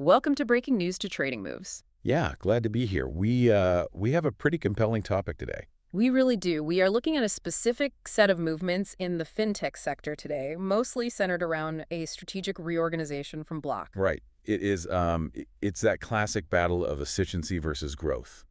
Welcome to Breaking News to Trading Moves. Yeah, glad to be here. We have a pretty compelling topic today. We really do. We are looking at a specific set of movements in the fintech sector today, mostly centered around a strategic reorganization from Block. Right. It's that classic battle of efficiency versus growth.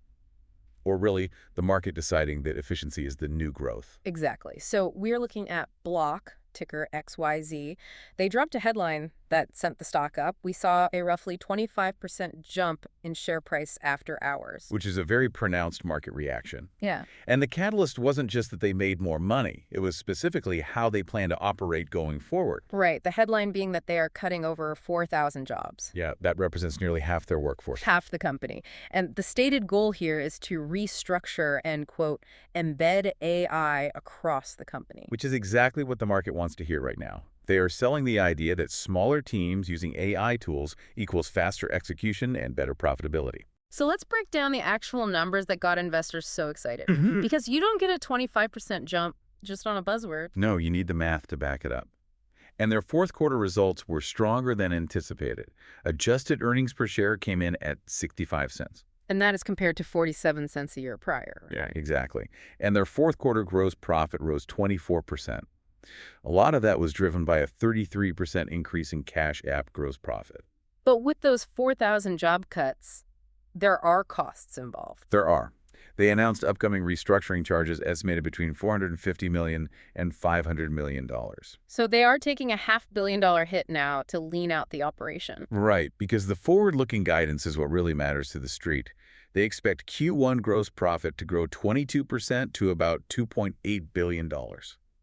Or really, the market deciding that efficiency is the new growth. Exactly. So we are looking at Block, ticker XYZ. They dropped a headline that sent the stock up. We saw a roughly 25% jump in share price after hours. Which is a very pronounced market reaction. Yeah. And the catalyst wasn't just that they made more money. It was specifically how they plan to operate going forward. Right. The headline being that they are cutting over 4,000 jobs. Yeah, that represents nearly half their workforce. Half the company. And the stated goal here is to restructure and, quote, embed AI across the company. Which is exactly what the market wants to hear right now. They are selling the idea that smaller teams using AI tools equals faster execution and better profitability. So let's break down the actual numbers that got investors so excited. Because you don't get a 25% jump just on a buzzword. No, you need the math to back it up. And their fourth quarter results were stronger than anticipated. Adjusted earnings per share came in at 65 cents. And that is compared to 47 cents a year prior. Yeah, exactly. And their fourth quarter gross profit rose 24%. A lot of that was driven by a 33% increase in Cash App gross profit. But with those 4,000 job cuts, there are costs involved. There are. They announced upcoming restructuring charges estimated between $450 million and $500 million. So they are taking a $500 million hit now to lean out the operation. Right, because the forward-looking guidance is what really matters to the street. They expect Q1 gross profit to grow 22% to about $2.8 billion.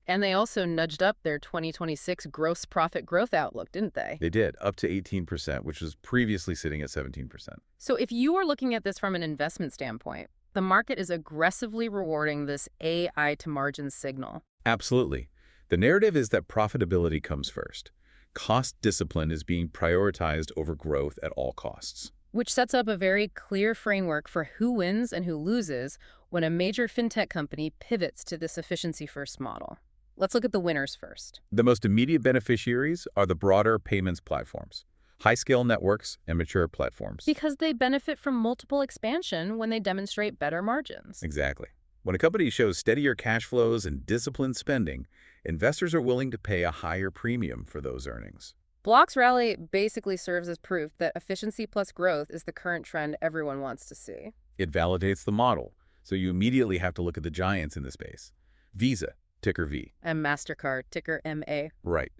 And they also nudged up their 2026 gross profit growth outlook, didn't they? They did, up to 18%, which was previously sitting at 17%. So if you are looking at this from an investment standpoint, the market is aggressively rewarding this AI to margin signal. Absolutely. The narrative is that profitability comes first. Cost discipline is being prioritized over growth at all costs. Which sets up a very clear framework for who wins and who loses when a major fintech company pivots to this efficiency-first model. Let's look at the winners first. The most immediate beneficiaries are the broader payments platforms, high-scale networks, and mature platforms. Because they benefit from multiple expansion when they demonstrate better margins. Exactly. When a company shows steadier cash flows and disciplined spending, investors are willing to pay a higher premium for those earnings. Block's rally basically serves as proof that efficiency plus growth is the current trend everyone wants to see. It validates the model, so you immediately have to look at the giants in the space. Visa, ticker V. And MasterCard, ticker MA. Right.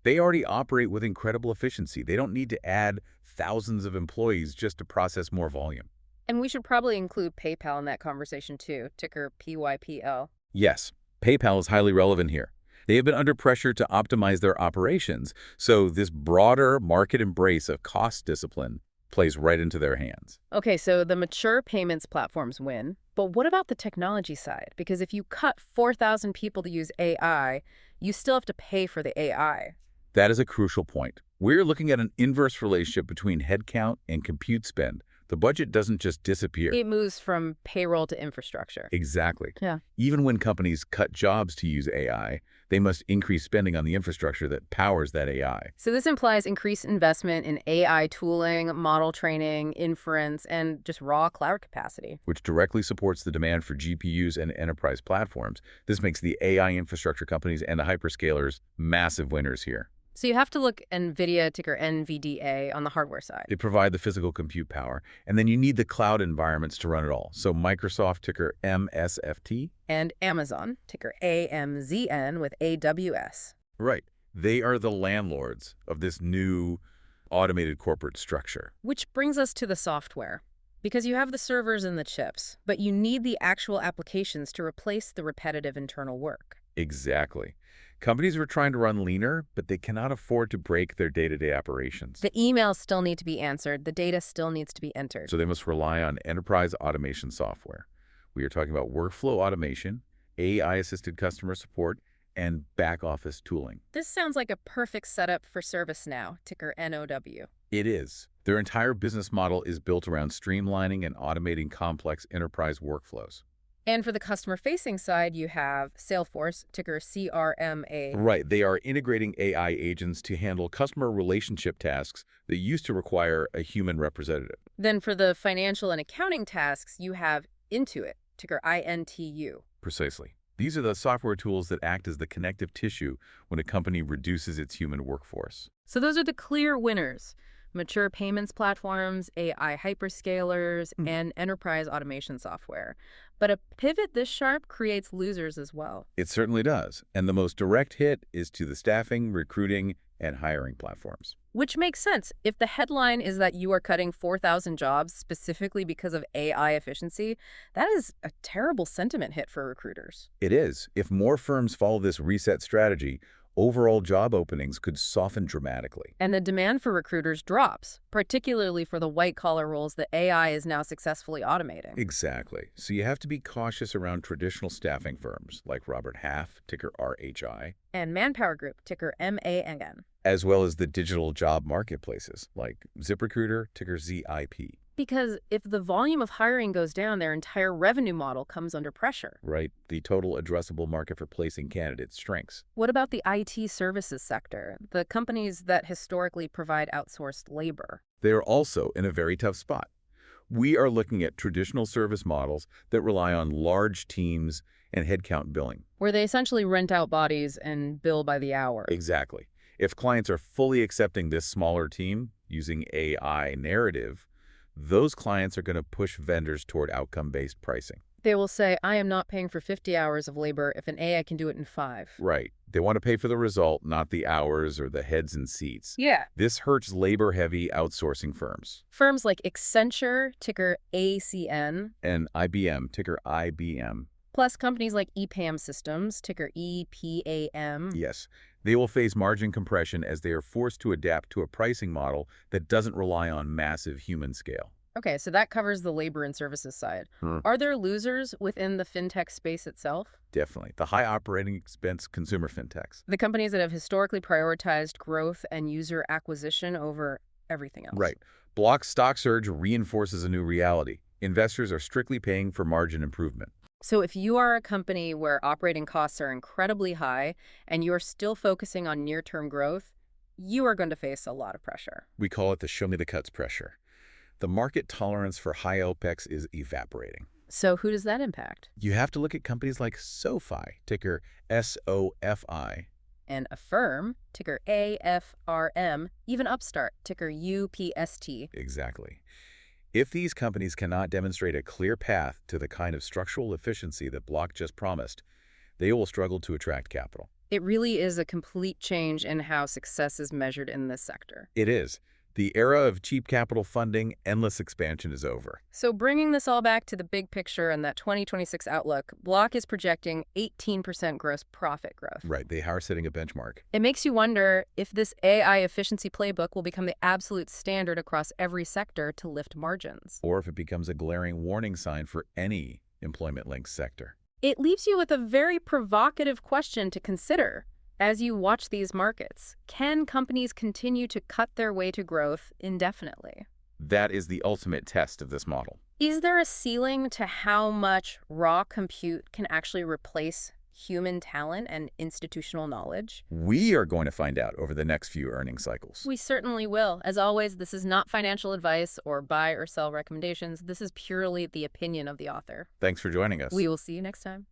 They already operate with incredible efficiency. They don't need to add thousands of employees just to process more volume. And we should probably include PayPal in that conversation too, ticker PYPL. Yes, PayPal is highly relevant here. They have been under pressure to optimize their operations, so this broader market embrace of cost discipline plays right into their hands. Okay, so the mature payments platforms win. But what about the technology side? Because if you cut 4,000 people to use AI, you still have to pay for the AI. That is a crucial point. We're looking at an inverse relationship between headcount and compute spend. The budget doesn't just disappear. It moves from payroll to infrastructure. Exactly. Yeah. Even when companies cut jobs to use AI, they must increase spending on the infrastructure that powers that AI. So this implies increased investment in AI tooling, model training, inference, and just raw cloud capacity. Which directly supports the demand for GPUs and enterprise platforms. This makes the AI infrastructure companies and the hyperscalers massive winners here. So you have to look NVIDIA, ticker NVDA, on the hardware side. They provide the physical compute power, and then you need the cloud environments to run it all. So Microsoft, ticker MSFT. And Amazon, ticker AMZN with AWS. Right. They are the landlords of this new automated corporate structure. Which brings us to the software. Because you have the servers and the chips, but you need the actual applications to replace the repetitive internal work. Exactly. Companies are trying to run leaner, but they cannot afford to break their day-to-day operations. The emails still need to be answered. The data still needs to be entered. So they must rely on enterprise automation software. We are talking about workflow automation, AI-assisted customer support, and back-office tooling. This sounds like a perfect setup for ServiceNow, ticker NOW. It is. Their entire business model is built around streamlining and automating complex enterprise workflows. And for the customer-facing side, you have Salesforce, ticker CRMA. Right, they are integrating AI agents to handle customer relationship tasks that used to require a human representative. Then for the financial and accounting tasks, you have Intuit, ticker INTU. Precisely. These are the software tools that act as the connective tissue when a company reduces its human workforce. So those are the clear winners: mature payments platforms, AI hyperscalers, and enterprise automation software. But a pivot this sharp creates losers as well. It certainly does. And the most direct hit is to the staffing, recruiting, and hiring platforms. Which makes sense. If the headline is that you are cutting 4,000 jobs specifically because of AI efficiency, that is a terrible sentiment hit for recruiters. It is. If more firms follow this reset strategy, overall job openings could soften dramatically. And the demand for recruiters drops, particularly for the white-collar roles that AI is now successfully automating. Exactly. So you have to be cautious around traditional staffing firms like Robert Half, ticker RHI, And Manpower Group, ticker MANN. as well as the digital job marketplaces like ZipRecruiter, ticker ZIP. Because if the volume of hiring goes down, their entire revenue model comes under pressure. Right, the total addressable market for placing candidates shrinks. What about the IT services sector, the companies that historically provide outsourced labor? They are also in a very tough spot. We are looking at traditional service models that rely on large teams and headcount billing. Where they essentially rent out bodies and bill by the hour. Exactly. If clients are fully accepting this smaller team using AI narrative, those clients are going to push vendors toward outcome-based pricing. They will say, I am not paying for 50 hours of labor if an AI can do it in 5. Right. They want to pay for the result, not the hours or the heads and seats. Yeah. This hurts labor-heavy outsourcing firms. Firms like Accenture, ticker ACN, And IBM, ticker IBM, plus companies like EPAM Systems, ticker EPAM. yes, they will face margin compression as they are forced to adapt to a pricing model that doesn't rely on massive human scale. Okay, so that covers the labor and services side. Are there losers within the fintech space itself? Definitely. The high operating expense consumer fintechs. The companies that have historically prioritized growth and user acquisition over everything else. Right. Block's stock surge reinforces a new reality. Investors are strictly paying for margin improvement. So if you are a company where operating costs are incredibly high and you're still focusing on near-term growth, you are going to face a lot of pressure. We call it the show me the cuts pressure. The market tolerance for high OPEX is evaporating. So who does that impact? You have to look at companies like SoFi, ticker SOFI. And Affirm, ticker AFRM, even Upstart, ticker UPST. Exactly. If these companies cannot demonstrate a clear path to the kind of structural efficiency that Block just promised, they will struggle to attract capital. It really is a complete change in how success is measured in this sector. It is. The era of cheap capital funding, endless expansion is over. So bringing this all back to the big picture and that 2026 outlook, Block is projecting 18% gross profit growth. Right, they are setting a benchmark. It makes you wonder if this AI efficiency playbook will become the absolute standard across every sector to lift margins. Or if it becomes a glaring warning sign for any employment-linked sector. It leaves you with a very provocative question to consider. As you watch these markets, can companies continue to cut their way to growth indefinitely? That is the ultimate test of this model. Is there a ceiling to how much raw compute can actually replace human talent and institutional knowledge? We are going to find out over the next few earnings cycles. We certainly will. As always, this is not financial advice or buy or sell recommendations. This is purely the opinion of the author. Thanks for joining us. We will see you next time.